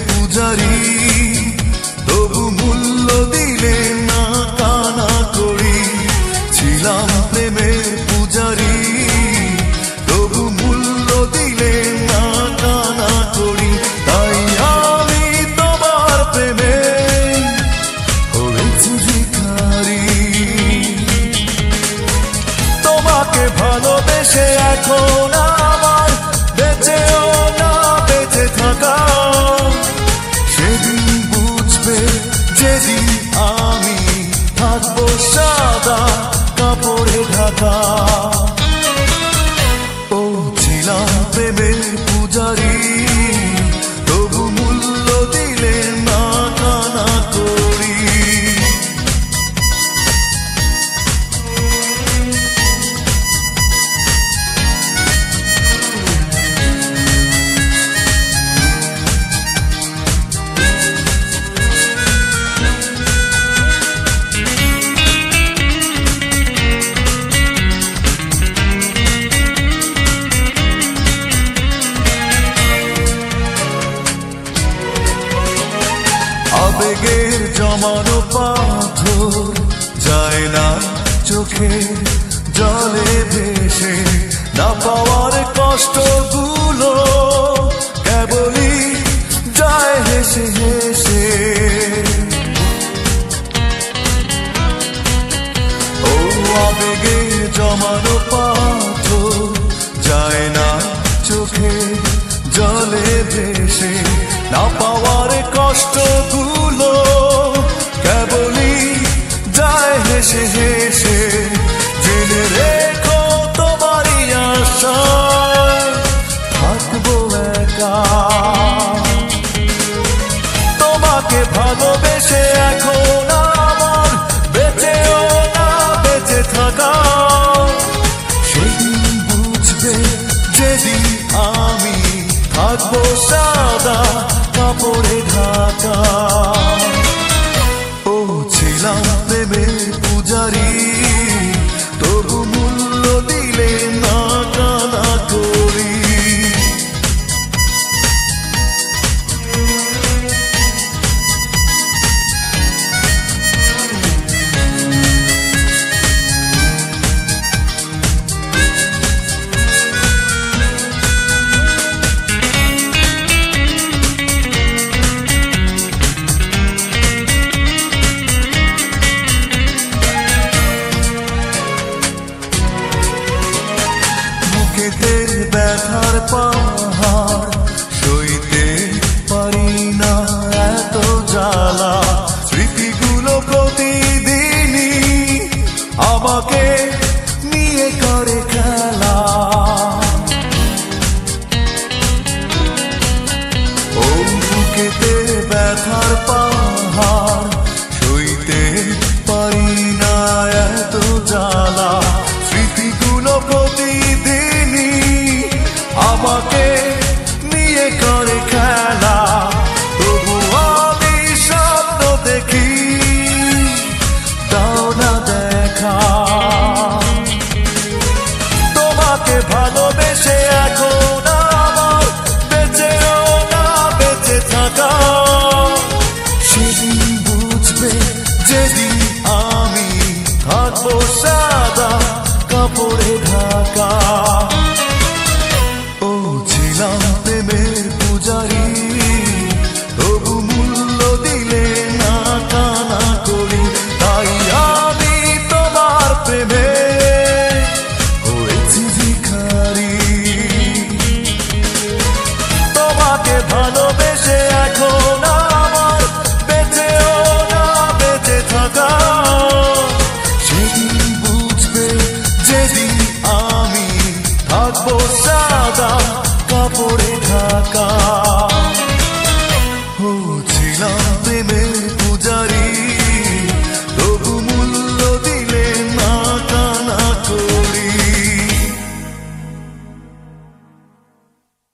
পূজারি, তবু মূল্য দিলে না কানা করি। ছিলাম প্রেমের পূজারি, তবু মূল্য দিলে না কানা করি। তাই আমি তোমার প্রেমে হয়েছি ভিখারি। তোমাকে ভালোবেসে এখন আমার বেঁচেও না বেঁচে থাকা। সেদিন বুঝবে যেদিন আমি থাকবো সাদা কাপড়ে ঢাকা। ও ছিলাম প্রেমের পূজারি, তবু মূল্য দিলে না কানা করি। আবেগের জমানো পাথর যায় না চোখে জলে ভেসে। না পাওয়ার কষ্টগুলো কেবলই যায় হেসে হেসে। ও আবেগের জমানো পাথর যায় না চোখে জলে ভেসে। না পাওয়ার কষ্টগুলো কেবলই যায় হেসে হেসে। জেনে রেখো তোমারই আশায় থাকবো একা। তোমাকে ভালোবেসে এখন আমার বেঁচেও না বেঁচে থাকা। সেদিন বুঝবে যেদিন আমি থাকবো সাদা কাপড়